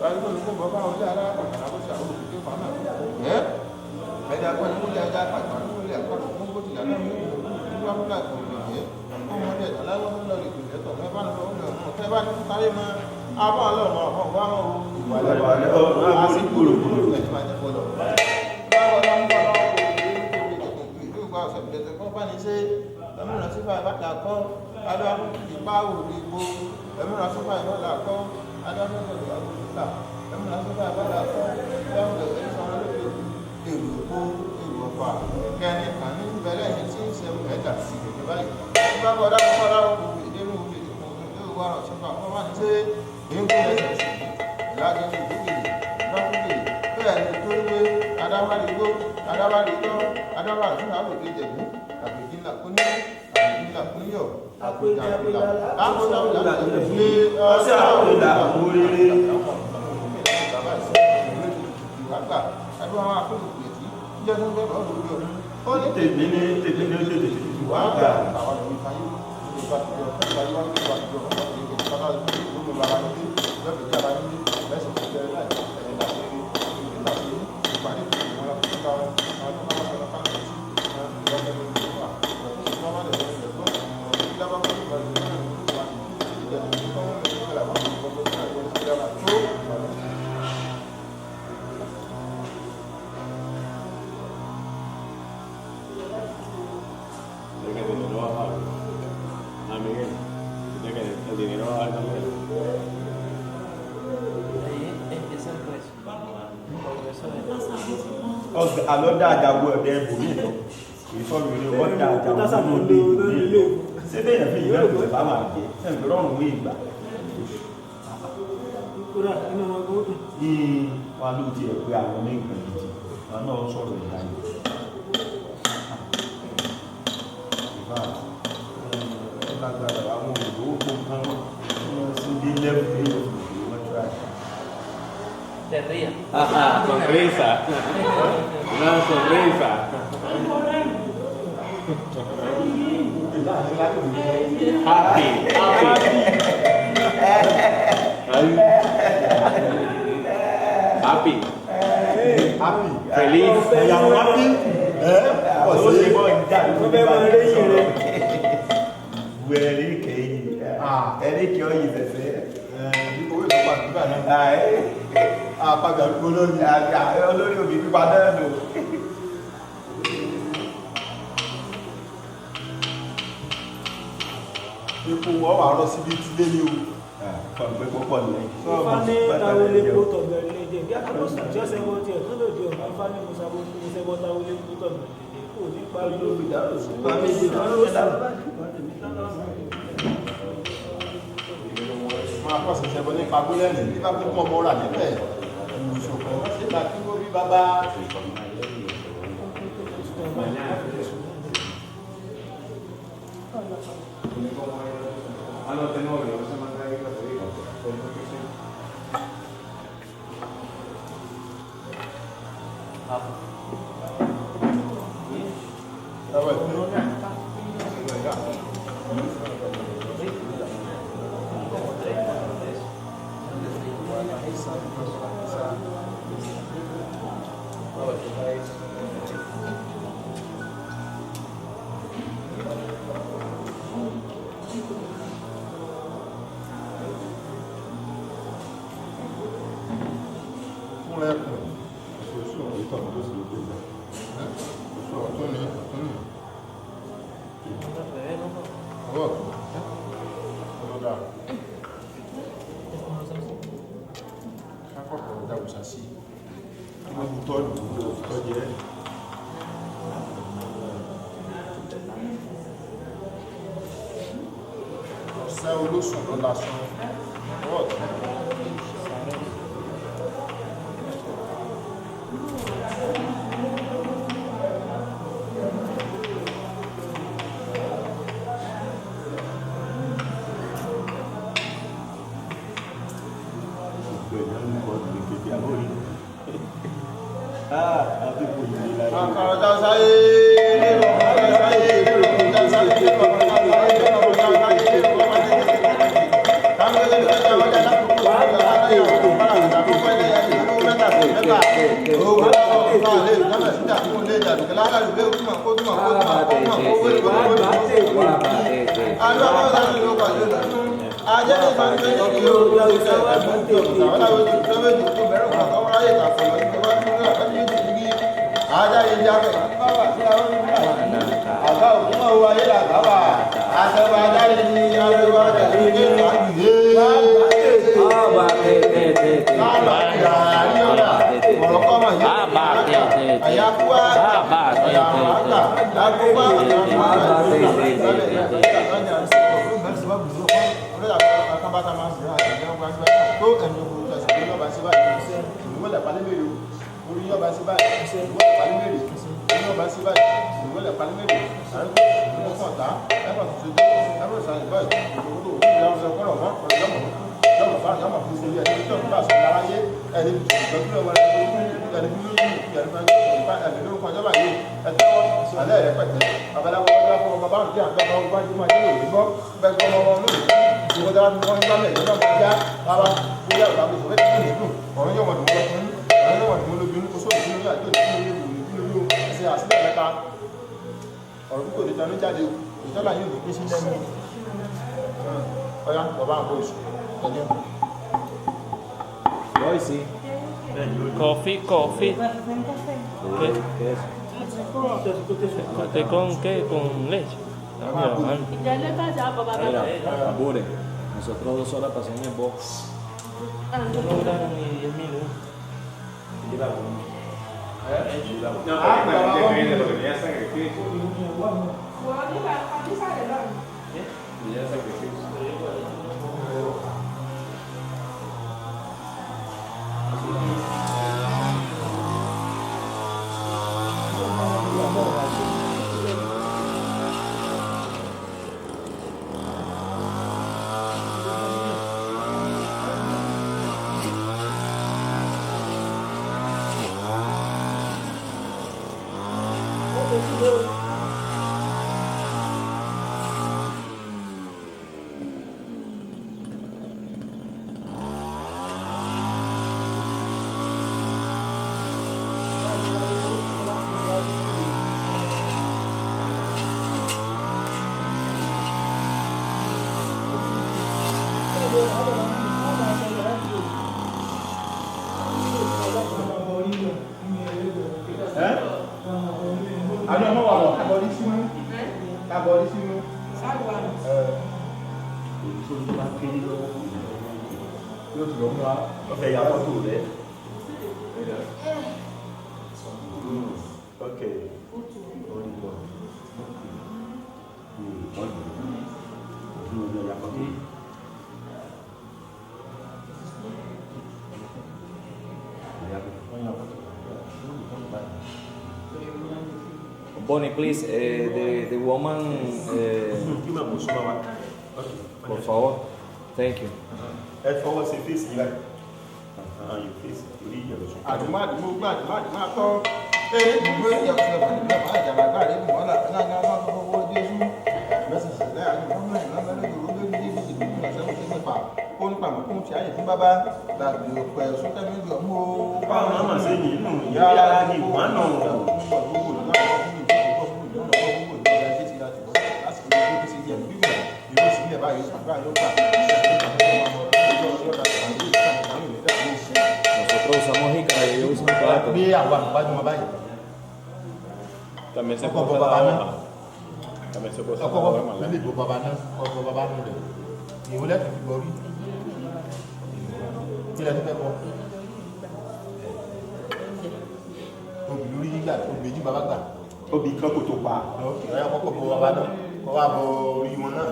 Báyìí kò ní kó bọ́ báwọn ilé aláàpàtà lábọ́ sí àwọn olùkọ́ fàánà. Ẹ̀dá kan ní wọlé ajá pàtàkì ní wọlé àpapọ̀ fún bó ti yàrá mi nígbà fúnlá kan lè jẹ́. Ọmọdé ẹ̀dá láwọn ń lọ lè gbèsè tọ̀ mẹ́fà lọ́wọ́ ọ̀tẹ́ bá ní sáré mọ́ abọ́ ọlọ́run ọ̀hún wá mọ́ o. A sì kúrò kúrò ẹ̀ máa jẹ́ fọlọ́. Báwo la ń bọ̀ lọ́wọ́ ìlú ìgbà ọ̀sẹ̀ ìdẹ̀tẹ̀ kan bá ní ṣe ẹ̀múra sífà ìbáta kan adáwọ̀ ìpá òde ìbò ẹ̀múra sífà ìbáta kan adáwọ̀ ìbáta kan ẹ̀múra sífà ìbáta kan ẹ̀múra sífà ìbáta kan èrò kó èrò ọ̀pá kẹrin kan ní ìbẹ̀rẹ̀ yìí tí ń ṣe ẹ̀dà sí ìgbẹ̀ báyìí. Nígbà bọ́dá kọ́lá ìdérú ìlú wa ọ̀ṣọ́fà wọ́n máa ń ṣe èékú ẹ̀sẹ̀ sí ìlàjẹ́ ní ìdíkìrì lọ́kùnrin bẹ́ẹ̀ ni tó gbé adáwárígbó adáwárígbó adáwárígbó àbòkè jẹ̀bú àbòkè làkúnní àbòkè làkúnyọ̀ àbòkè ó ní tèmi ní tèmi ní tèmi wà á gbà àwọn ọmọ ìfàyè ìgbà tó yọ ìgbà yọ ìgbà tó yọ ìgbà tó yọ ìgbà tó yọ ìgbà tó yọ lọ́pẹ̀ jára ní lẹ́sìn tó jẹ́ láì ẹ̀yìn láti rí ìgbà tó yọ ìpàdé tó yọ wọn tó bá wọn tó bá wọn sọ̀rọ̀ fáwọn sí ìgbà tó yọ ìgbà tó wà lọ́wọ́ lè lọ́wọ́ lọ́wọ́ ìjọba tó yọ ìgbà tó yọ àlọ́ dáadáa wo ẹ̀dẹ́ ìbòmí lọ ìfọ́rù ilé wọ́n dáadáa wo lórí ìbòmí lọ síbẹ̀ yẹn fi ìwé ìbòmí bá máa jẹ ẹ̀mí rọrùn wí ìgbà yìí wà ló ti ẹ̀ pé àwọn ní nǹkan gidi wọn náà sọ̀rọ̀ ìdáyé ìbá lágbára àwọn òyìnbó kó kán sí bí lẹ́bù bí wọ́n tíra Te rías. Ajá, sonrisa. Una sonrisa. Happy, happy. Happy. Feliz. happy. Wẹ̀rí kẹ́yìn. Ẹni kí ọ yìí fẹ́fẹ́. Owó ìlọ́pàá nígbà náà. Àpàgbà olórí. Olórí òbí pípa náà lò. Epo wọ́n wà rọ síbi tí lé ní o. Fọ̀gbẹ́ púpọ̀ ní. Fani tawole kótó bẹ̀rẹ̀ lédè. Bí a kò sùn tí ó ṣẹ́wọ́ tí ẹ̀ tó lòdì ọ̀gá Fani Musabo tawole kótó bẹ̀rẹ̀ lédè. Kò ní parí lórí ìdárò sí. Fani ìdárò dára. Máa pọ̀ sí ṣẹbọ nípa gbólẹ́rìn nígbà tó pọ̀ mọ́ rà níbẹ̀. Ìṣòkan síta tí ó bí bàbá. Ọ̀sẹ̀ olóṣùn ló lásán. Wàá gbà á pé Coffee. ¿Qué? ¿Con qué? ¿Con leche? Ya le está ya, papá. Mira, Bure, nosotros 2 horas pasamos en el box. No duraron ni 10 minutos. No, depende de lo que tenía sacrificio. Tenía sacrificio. Bonnie, please, the woman, por favor. Thank you. Forward, say face, you like. You face, you read your Nosotros usamos jícara y ellos usan plato. También se puede También se puede Obi kan kò tó pa. Ọ̀yà kọ́kọ́ bọ̀ bàbá náà, kọ́ wá bọ̀ orí wọn náà,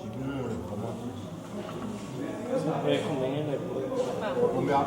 ìbínú rẹ̀ kọ́ mọ́. Comer en el Omi á.